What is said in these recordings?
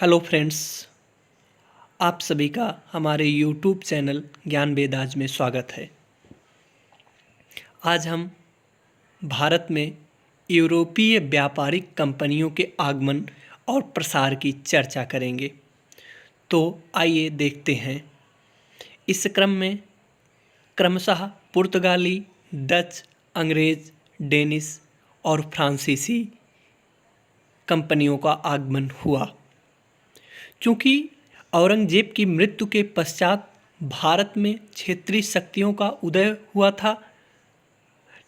Hello friends, आप सभी का हमारे यूट्यूब चैनल ज्ञान वेदाज में स्वागत है। आज हम भारत में यूरोपीय व्यापारिक कंपनियों के आगमन और प्रसार की चर्चा करेंगे। तो आइए देखते हैं। इस क्रम में क्रमशः पुर्तगाली, डच, अंग्रेज, डेनिश और फ्रांसीसी कंपनियों का आगमन हुआ। चूँकि औरंगजेब की मृत्यु के पश्चात भारत में क्षेत्रीय शक्तियों का उदय हुआ था,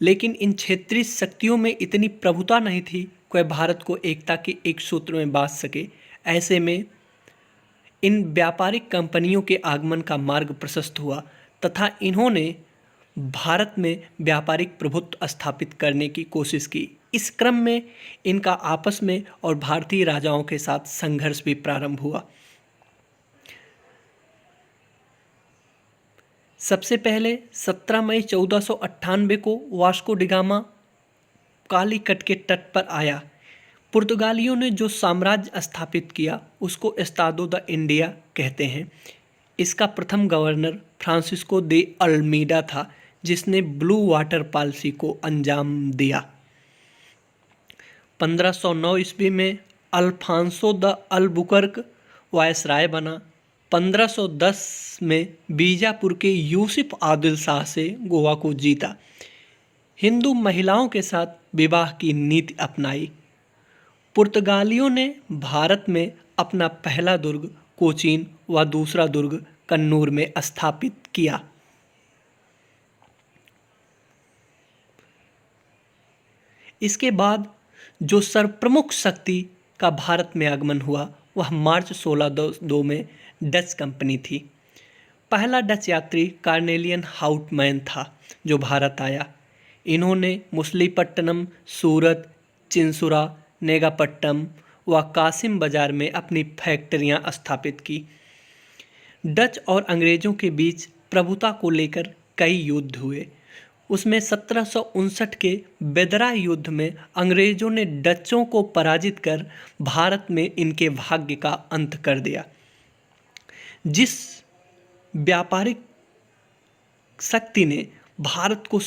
लेकिन इन क्षेत्रीय शक्तियों में इतनी प्रभुता नहीं थी कि वह भारत को एकता के एक सूत्र में बांध सके। ऐसे में इन व्यापारिक कंपनियों के आगमन का मार्ग प्रशस्त हुआ तथा इन्होंने भारत में व्यापारिक प्रभुत्व स्थापित करने की कोशिश की। इस क्रम में इनका आपस में और भारतीय राजाओं के साथ संघर्ष भी प्रारंभ हुआ। सबसे पहले 17 मई 1498 को वास्को डी गामा कालीकट के तट पर आया। पुर्तगालियों ने जो साम्राज्य स्थापित किया उसको एस्तादो द इंडिया कहते हैं। इसका प्रथम गवर्नर फ्रांसिस्को दे अल्मीडा था, जिसने ब्लू वाटर पॉलिसी को अंजाम दिया। 1509 ईस्वी में अल्फांसो द अल्बुकर्क वायसराय बना। 1510 में बीजापुर के यूसुफ आदिल शाह से गोवा को जीता। हिंदू महिलाओं के साथ विवाह की नीति अपनाई। पुर्तगालियों ने भारत में अपना पहला दुर्ग कोचीन व दूसरा दुर्ग कन्नूर में स्थापित किया। इसके बाद जो सर्वप्रमुख शक्ति का भारत में आगमन हुआ वह मार्च 16 में डच कंपनी थी। पहला डच यात्री कार्नेलियन हाउटमैन था जो भारत आया। इन्होंने मुसलीपट्टनम, सूरत, चिंसुरा, नेगापट्टम व कासिम बाजार में अपनी फैक्ट्रियां स्थापित की। डच और अंग्रेज़ों के बीच प्रभुता को लेकर कई युद्ध हुए। उसमें 1759 के बेदरा युद्ध में अंग्रेज़ों ने डचों को पराजित कर भारत में इनके भाग्य का अंत कर दिया। जिस व्यापारिक शक्ति ने भारत को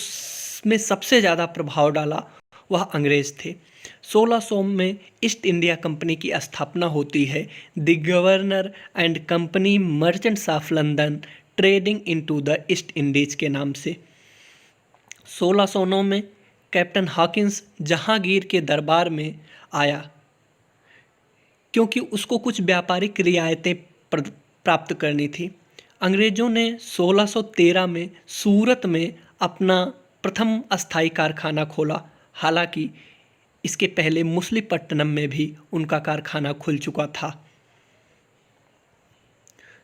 में सबसे ज़्यादा प्रभाव डाला वह अंग्रेज़ थे। 1600 में ईस्ट इंडिया कंपनी की स्थापना होती है। The governor and company merchants of London trading into the east Indies के नाम से। 1609 में कैप्टन हॉकिंस जहांगीर के दरबार में आया क्योंकि उसको कुछ व्यापारिक रियायतें प्राप्त करनी थी। अंग्रेज़ों ने 1613 में सूरत में अपना प्रथम अस्थायी कारखाना खोला। हालांकि इसके पहले मुसलीपट्टनम में भी उनका कारखाना खुल चुका था।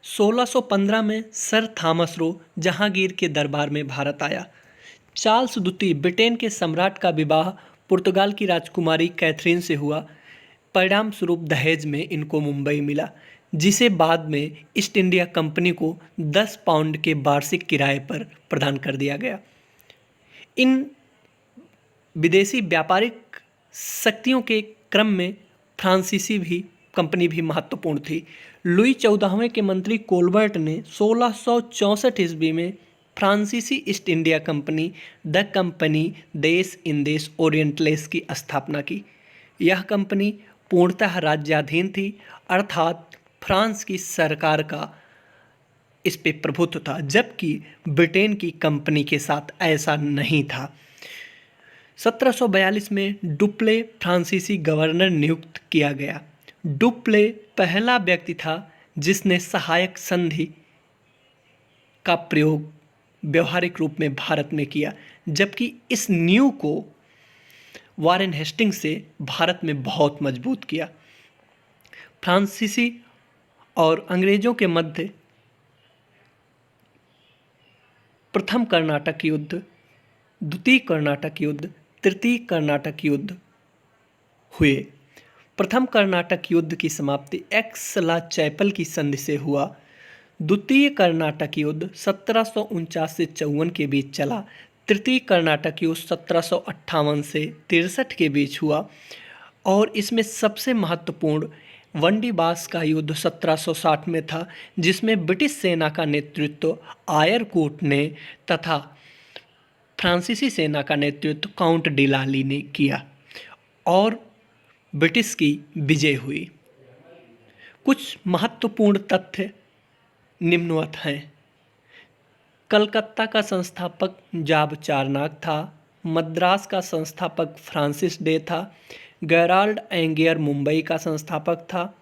1615 में सर थॉमस रो जहांगीर के दरबार में भारत आया। चार्ल्स द्वितीय ब्रिटेन के सम्राट का विवाह पुर्तगाल की राजकुमारी कैथरीन से हुआ। परिणाम स्वरूप दहेज में इनको मुंबई मिला, जिसे बाद में ईस्ट इंडिया कंपनी को 10 पाउंड के वार्षिक किराए पर प्रदान कर दिया गया। इन विदेशी व्यापारिक शक्तियों के क्रम में फ्रांसीसी कंपनी भी महत्वपूर्ण थी। लुई 14वें के मंत्री कोलबर्ट ने 1664 ईस्वी में फ्रांसीसी east India company the company देश इन देश ओरिएंटलेस की स्थापना की। यह कंपनी पूर्णतः राज्याधीन थी, अर्थात फ्रांस की सरकार का इस पे प्रभुत्व था, जबकि ब्रिटेन की कंपनी के साथ ऐसा नहीं था। 1742 में डुप्ले फ्रांसीसी गवर्नर नियुक्त किया गया। डुप्ले पहला व्यक्ति था जिसने सहायक संधि का प्रयोग व्यवहारिक रूप में भारत में किया, जबकि इस नींव को वारेन हेस्टिंग्स से भारत में बहुत मजबूत किया। फ्रांसीसी और अंग्रेज़ों के मध्य प्रथम कर्नाटक युद्ध, द्वितीय कर्नाटक युद्ध, तृतीय कर्नाटक युद्ध हुए। प्रथम कर्नाटक युद्ध की समाप्ति एक्सला चैपल की संधि से हुआ। द्वितीय कर्नाटक युद्ध 1749 से 54 के बीच चला। तृतीय कर्नाटक युद्ध 1758 से 63 के बीच हुआ और इसमें सबसे महत्वपूर्ण वंडीबास का युद्ध 1760 में था, जिसमें ब्रिटिश सेना का नेतृत्व आयरकोट ने तथा फ्रांसीसी सेना का नेतृत्व काउंट डिलाली ने किया और ब्रिटिश की विजय हुई। कुछ महत्वपूर्ण तथ्य निम्नवत हैं। कलकत्ता का संस्थापक जाब चारनाक था। मद्रास का संस्थापक फ्रांसिस डे था। गेराल्ड एंगियर मुंबई का संस्थापक था।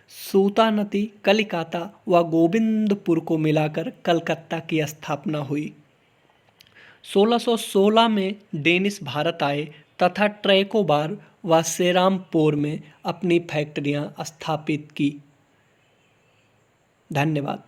सूतानती, कलिकाता व गोविंदपुर को मिलाकर कलकत्ता की स्थापना हुई। 1616 में डेनिश भारत आए तथा ट्रैकोबार व सेरामपोर में अपनी फैक्ट्रियां स्थापित की। धन्यवाद।